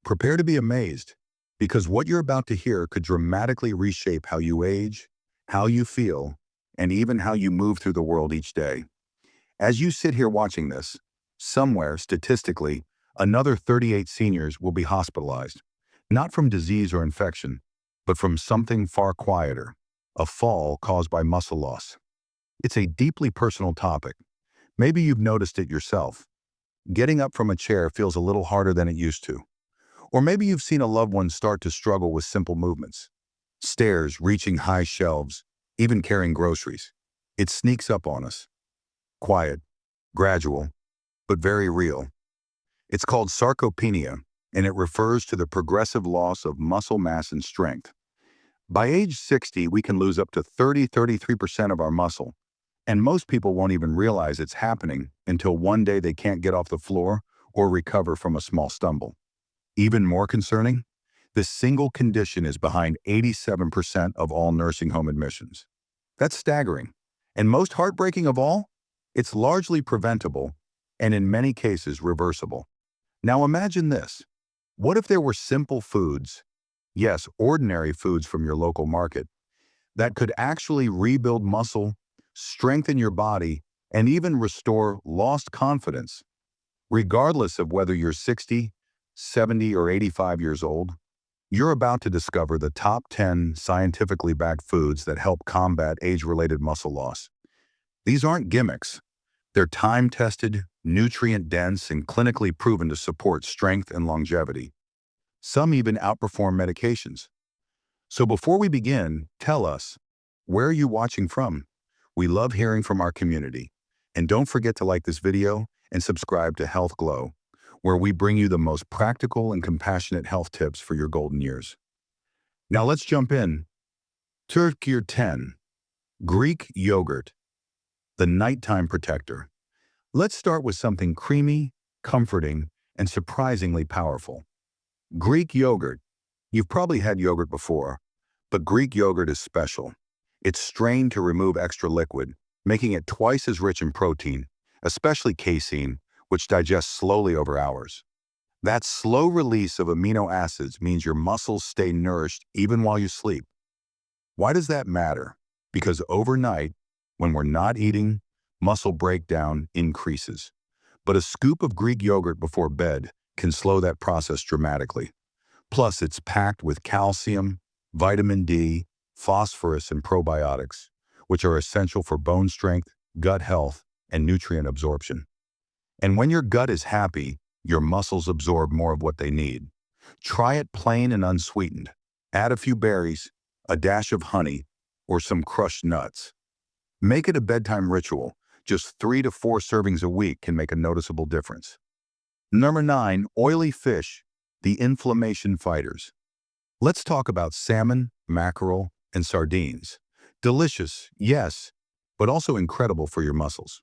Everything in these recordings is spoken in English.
Prepare to be amazed, because what you're about to hear could dramatically reshape how you age, how you feel, and even how you move through the world each day. As you sit here watching this, somewhere, statistically, another 38 seniors will be hospitalized, not from disease or infection, but from something far quieter, a fall caused by muscle loss. It's a deeply personal topic. Maybe you've noticed it yourself. Getting up from a chair feels a little harder than it used to. Or maybe you've seen a loved one start to struggle with simple movements. Stairs, reaching high shelves, even carrying groceries. It sneaks up on us. Quiet, gradual, but very real. It's called sarcopenia, and it refers to the progressive loss of muscle mass and strength. By age 60, we can lose up to 33% of our muscle, and most people won't even realize it's happening until one day they can't get off the floor or recover from a small stumble. Even more concerning, this single condition is behind 87% of all nursing home admissions. That's staggering. And most heartbreaking of all, it's largely preventable and in many cases reversible. Now imagine this. What if there were simple foods, yes, ordinary foods from your local market, that could actually rebuild muscle, strengthen your body, and even restore lost confidence, regardless of whether you're 60, 70, or 85 years old? You're about to discover the top 10 scientifically backed foods that help combat age-related muscle loss. These aren't gimmicks. They're time-tested, nutrient-dense, and clinically proven to support strength and longevity. Some even outperform medications. So before we begin, tell us, where are you watching from? We love hearing from our community. And don't forget to like this video and subscribe to HealthGlow, where we bring you the most practical and compassionate health tips for your golden years. Now let's jump in. Tier 10, Greek yogurt, the nighttime protector. Let's start with something creamy, comforting, and surprisingly powerful. Greek yogurt. You've probably had yogurt before, but Greek yogurt is special. It's strained to remove extra liquid, making it twice as rich in protein, especially casein, which digests slowly over hours. That slow release of amino acids means your muscles stay nourished even while you sleep. Why does that matter? Because overnight, when we're not eating, muscle breakdown increases. But a scoop of Greek yogurt before bed can slow that process dramatically. Plus, it's packed with calcium, vitamin D, phosphorus, and probiotics, which are essential for bone strength, gut health, and nutrient absorption. And when your gut is happy, your muscles absorb more of what they need. Try it plain and unsweetened. Add a few berries, a dash of honey, or some crushed nuts. Make it a bedtime ritual. Just 3 to 4 servings a week can make a noticeable difference. Number 9, oily fish, the inflammation fighters. Let's talk about salmon, mackerel, and sardines. Delicious, yes, but also incredible for your muscles.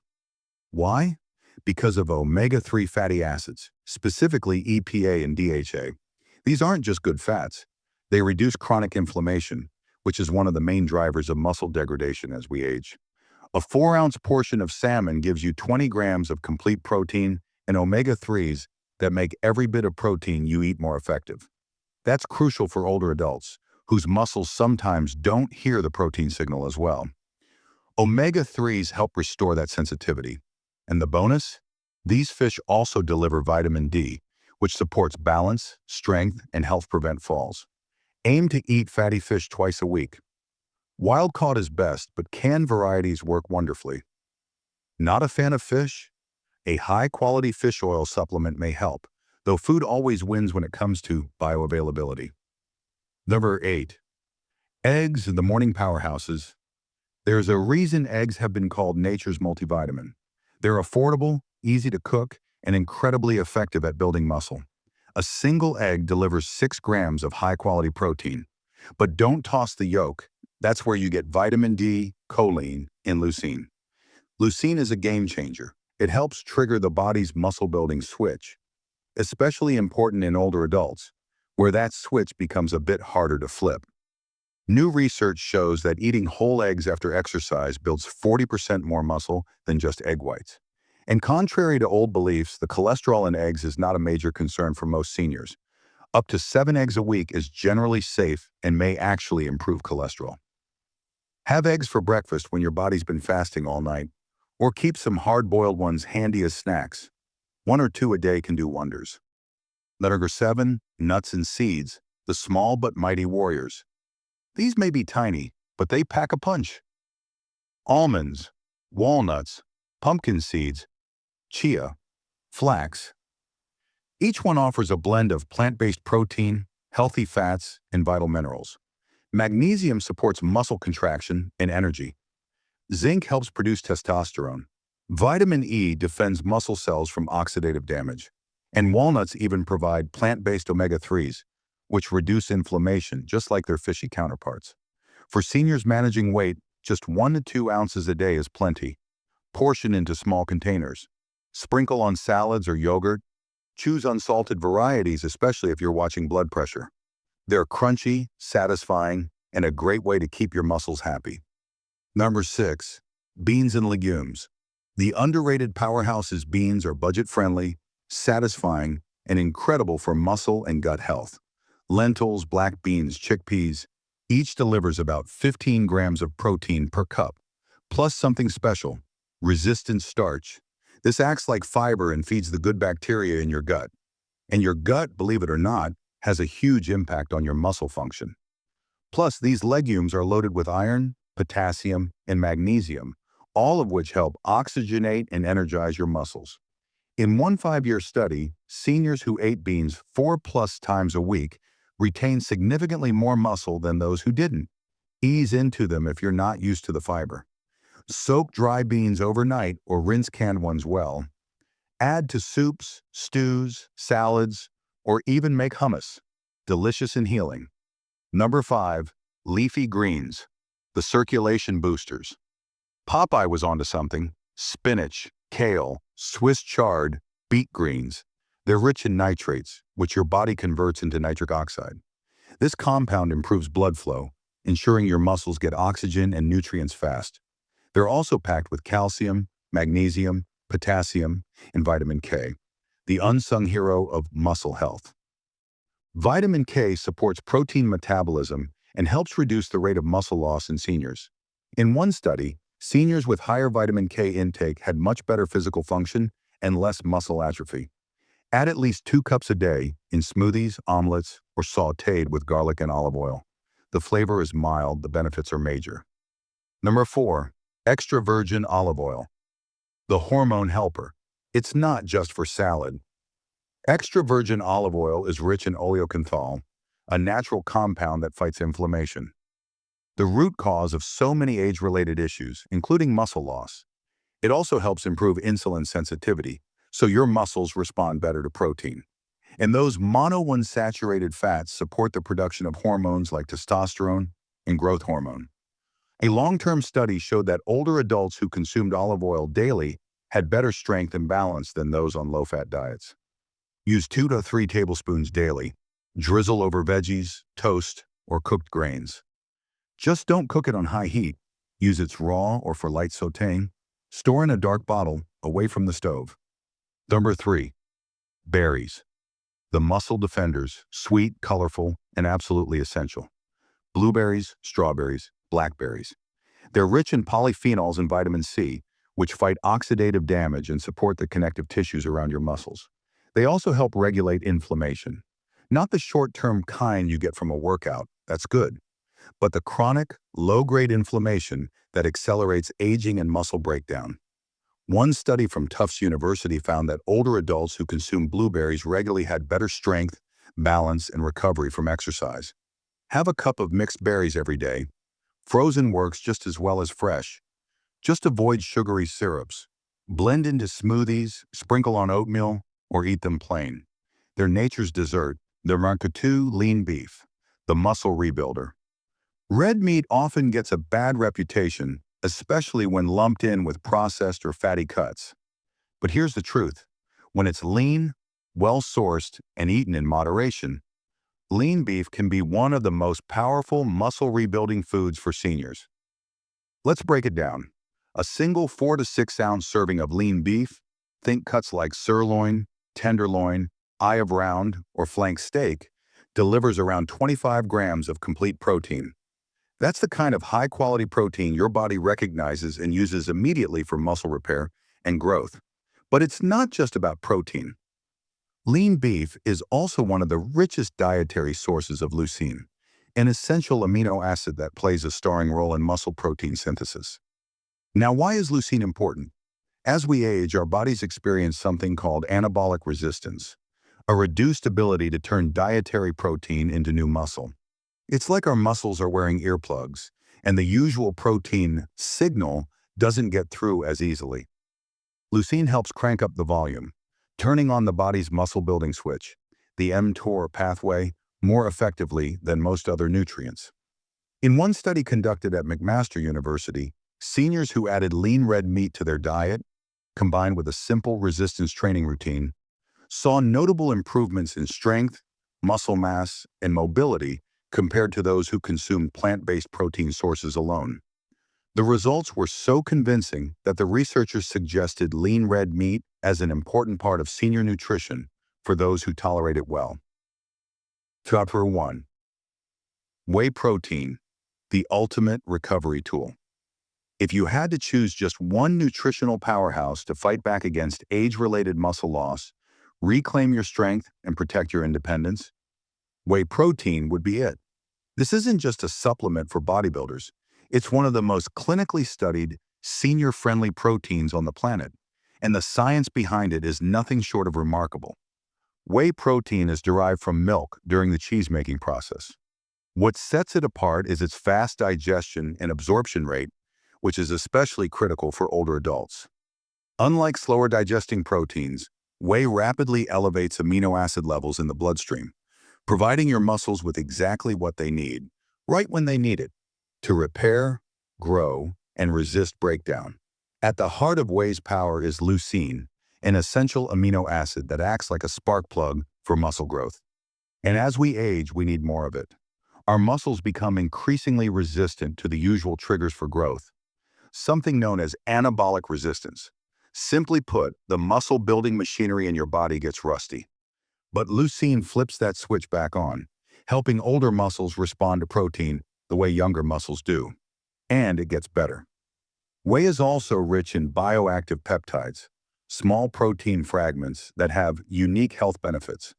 Why? Because of omega-3 fatty acids, specifically EPA and DHA. These aren't just good fats. They reduce chronic inflammation, which is one of the main drivers of muscle degradation as we age. A 4-ounce portion of salmon gives you 20 grams of complete protein and omega-3s that make every bit of protein you eat more effective. That's crucial for older adults, whose muscles sometimes don't hear the protein signal as well. Omega-3s help restore that sensitivity. And the bonus? These fish also deliver vitamin D, which supports balance, strength, and helps prevent falls. Aim to eat fatty fish twice a week. Wild-caught is best, but canned varieties work wonderfully. Not a fan of fish? A high-quality fish oil supplement may help, though food always wins when it comes to bioavailability. Number 8. Eggs, the morning powerhouses. There's a reason eggs have been called nature's multivitamin. They're affordable, easy to cook, and incredibly effective at building muscle. A single egg delivers 6 grams of high-quality protein. But don't toss the yolk. That's where you get vitamin D, choline, and leucine. Leucine is a game changer. It helps trigger the body's muscle-building switch, especially important in older adults, where that switch becomes a bit harder to flip. New research shows that eating whole eggs after exercise builds 40% more muscle than just egg whites. And contrary to old beliefs, the cholesterol in eggs is not a major concern for most seniors. Up to 7 eggs a week is generally safe and may actually improve cholesterol. Have eggs for breakfast when your body's been fasting all night, or keep some hard-boiled ones handy as snacks. 1 or 2 a day can do wonders. Number 7, nuts and seeds, the small but mighty warriors. These may be tiny, but they pack a punch. Almonds, walnuts, pumpkin seeds, chia, flax. Each one offers a blend of plant-based protein, healthy fats, and vital minerals. Magnesium supports muscle contraction and energy. Zinc helps produce testosterone. Vitamin E defends muscle cells from oxidative damage. And walnuts even provide plant-based omega-3s, which reduce inflammation just like their fishy counterparts. For seniors managing weight, just 1 to 2 ounces a day is plenty. Portion into small containers. Sprinkle on salads or yogurt. Choose unsalted varieties, especially if you're watching blood pressure. They're crunchy, satisfying, and a great way to keep your muscles happy. Number 6, beans and legumes. The underrated powerhouses beans are budget-friendly, satisfying, and incredible for muscle and gut health. Lentils, black beans, chickpeas, each delivers about 15 grams of protein per cup, plus something special, resistant starch. This acts like fiber and feeds the good bacteria in your gut. And your gut, believe it or not, has a huge impact on your muscle function. Plus, these legumes are loaded with iron, potassium, and magnesium, all of which help oxygenate and energize your muscles. In one 5-year study, seniors who ate beans 4+ times a week retained significantly more muscle than those who didn't. Ease into them if you're not used to the fiber. Soak dry beans overnight or rinse canned ones well. Add to soups, stews, salads, or even make hummus. Delicious and healing. Number 5, leafy greens, the circulation boosters. Popeye was onto something. Spinach, kale, Swiss chard, beet greens. They're rich in nitrates, which your body converts into nitric oxide. This compound improves blood flow, ensuring your muscles get oxygen and nutrients fast. They're also packed with calcium, magnesium, potassium, and vitamin K, the unsung hero of muscle health. Vitamin K supports protein metabolism and helps reduce the rate of muscle loss in seniors. In one study, seniors with higher vitamin K intake had much better physical function and less muscle atrophy. Add at least 2 cups a day in smoothies, omelets, or sautéed with garlic and olive oil. The flavor is mild, the benefits are major. Number 4, extra virgin olive oil, the hormone helper. It's not just for salad. Extra virgin olive oil is rich in oleocanthal, a natural compound that fights inflammation, the root cause of so many age-related issues, including muscle loss. It also helps improve insulin sensitivity, so your muscles respond better to protein. And those monounsaturated fats support the production of hormones like testosterone and growth hormone. A long-term study showed that older adults who consumed olive oil daily had better strength and balance than those on low-fat diets. Use 2 to 3 tablespoons daily. Drizzle over veggies, toast, or cooked grains. Just don't cook it on high heat. Use it raw or for light sautéing. Store in a dark bottle, away from the stove. Number 3, berries. The muscle defenders, sweet, colorful, and absolutely essential. Blueberries, strawberries, blackberries. They're rich in polyphenols and vitamin C, which fight oxidative damage and support the connective tissues around your muscles. They also help regulate inflammation. Not the short-term kind you get from a workout, that's good, but the chronic, low-grade inflammation that accelerates aging and muscle breakdown. One study from Tufts University found that older adults who consumed blueberries regularly had better strength, balance, and recovery from exercise. Have a cup of mixed berries every day. Frozen works just as well as fresh. Just avoid sugary syrups. Blend into smoothies, sprinkle on oatmeal, or eat them plain. They're nature's dessert, the marketu lean beef, the muscle rebuilder. Red meat often gets a bad reputation, especially when lumped in with processed or fatty cuts. But here's the truth. When it's lean, well-sourced, and eaten in moderation, lean beef can be one of the most powerful muscle-rebuilding foods for seniors. Let's break it down. A single 4 to 6 ounce serving of lean beef, think cuts like sirloin, tenderloin, eye of round, or flank steak, delivers around 25 grams of complete protein. That's the kind of high-quality protein your body recognizes and uses immediately for muscle repair and growth. But it's not just about protein. Lean beef is also one of the richest dietary sources of leucine, an essential amino acid that plays a starring role in muscle protein synthesis. Now, why is leucine important? As we age, our bodies experience something called anabolic resistance, a reduced ability to turn dietary protein into new muscle. It's like our muscles are wearing earplugs, and the usual protein signal doesn't get through as easily. Leucine helps crank up the volume, turning on the body's muscle-building switch, the mTOR pathway, more effectively than most other nutrients. In one study conducted at McMaster University, seniors who added lean red meat to their diet, combined with a simple resistance training routine, saw notable improvements in strength, muscle mass, and mobility compared to those who consumed plant-based protein sources alone. The results were so convincing that the researchers suggested lean red meat as an important part of senior nutrition for those who tolerate it well. Chapter 1. Whey protein, the ultimate recovery tool. If you had to choose just one nutritional powerhouse to fight back against age-related muscle loss, reclaim your strength, and protect your independence, whey protein would be it. This isn't just a supplement for bodybuilders. It's one of the most clinically studied, senior-friendly proteins on the planet, and the science behind it is nothing short of remarkable. Whey protein is derived from milk during the cheese-making process. What sets it apart is its fast digestion and absorption rate, which is especially critical for older adults. Unlike slower digesting proteins, whey rapidly elevates amino acid levels in the bloodstream, providing your muscles with exactly what they need, right when they need it, to repair, grow, and resist breakdown. At the heart of whey's power is leucine, an essential amino acid that acts like a spark plug for muscle growth. And as we age, we need more of it. Our muscles become increasingly resistant to the usual triggers for growth, something known as anabolic resistance. Simply put, the muscle-building machinery in your body gets rusty. But leucine flips that switch back on, helping older muscles respond to protein the way younger muscles do. And it gets better. Whey is also rich in bioactive peptides, small protein fragments that have unique health benefits.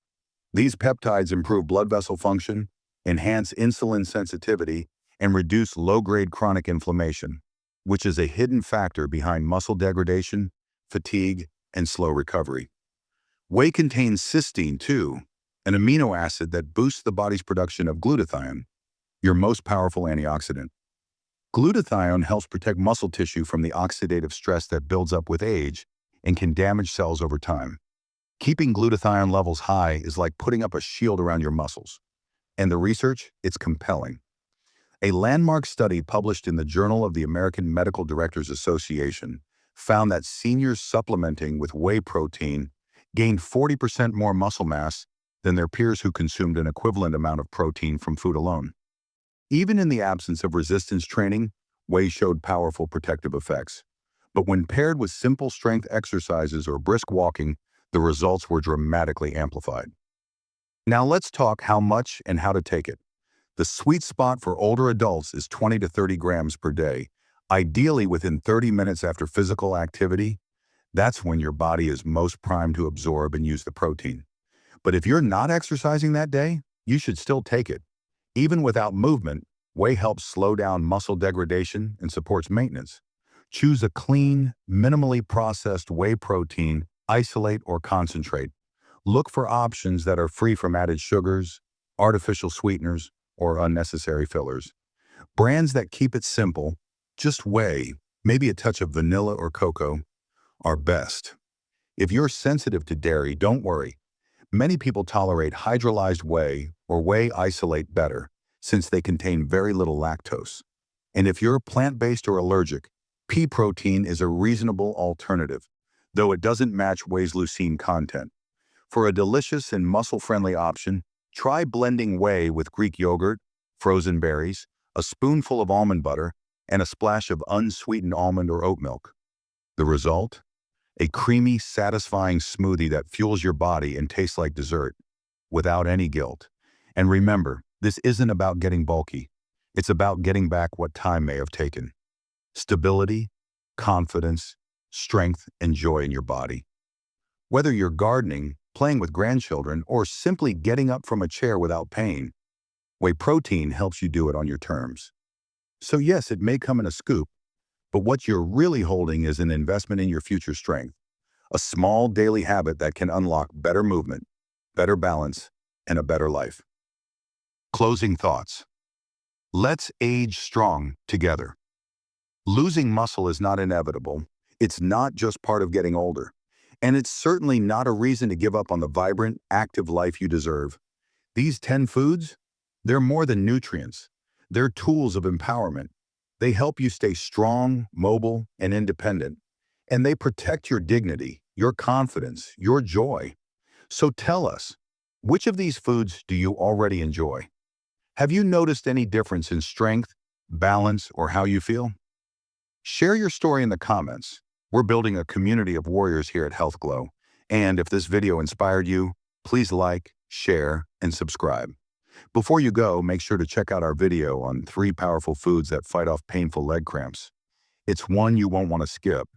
These peptides improve blood vessel function, enhance insulin sensitivity, and reduce low-grade chronic inflammation, which is a hidden factor behind muscle degradation, fatigue, and slow recovery. Whey contains cysteine, too, an amino acid that boosts the body's production of glutathione, your most powerful antioxidant. Glutathione helps protect muscle tissue from the oxidative stress that builds up with age and can damage cells over time. Keeping glutathione levels high is like putting up a shield around your muscles. And the research? It's compelling. A landmark study published in the Journal of the American Medical Directors Association found that seniors supplementing with whey protein gained 40% more muscle mass than their peers who consumed an equivalent amount of protein from food alone. Even in the absence of resistance training, whey showed powerful protective effects. But when paired with simple strength exercises or brisk walking, the results were dramatically amplified. Now let's talk how much and how to take it. The sweet spot for older adults is 20 to 30 grams per day, ideally within 30 minutes after physical activity. That's when your body is most primed to absorb and use the protein. But if you're not exercising that day, you should still take it. Even without movement, whey helps slow down muscle degradation and supports maintenance. Choose a clean, minimally processed whey protein, isolate or concentrate. Look for options that are free from added sugars, artificial sweeteners, or unnecessary fillers. Brands that keep it simple, just whey, maybe a touch of vanilla or cocoa, are best. If you're sensitive to dairy, don't worry. Many people tolerate hydrolyzed whey or whey isolate better, since they contain very little lactose. And if you're plant-based or allergic, pea protein is a reasonable alternative, though it doesn't match whey's leucine content. For a delicious and muscle-friendly option, try blending whey with Greek yogurt, frozen berries, a spoonful of almond butter, and a splash of unsweetened almond or oat milk. The result? A creamy, satisfying smoothie that fuels your body and tastes like dessert, without any guilt. And remember, this isn't about getting bulky. It's about getting back what time may have taken. Stability, confidence, strength, and joy in your body. Whether you're gardening, playing with grandchildren, or simply getting up from a chair without pain, whey protein helps you do it on your terms. So yes, it may come in a scoop, but what you're really holding is an investment in your future strength, a small daily habit that can unlock better movement, better balance, and a better life. Closing thoughts. Let's age strong together. Losing muscle is not inevitable. It's not just part of getting older. And it's certainly not a reason to give up on the vibrant, active life you deserve. These 10 foods, they're more than nutrients. They're tools of empowerment. They help you stay strong, mobile, and independent. And they protect your dignity, your confidence, your joy. So tell us, which of these foods do you already enjoy? Have you noticed any difference in strength, balance, or how you feel? Share your story in the comments. We're building a community of warriors here at HealthGlow. And if this video inspired you, please like, share, and subscribe. Before you go, make sure to check out our video on 3 powerful foods that fight off painful leg cramps. It's one you won't want to skip.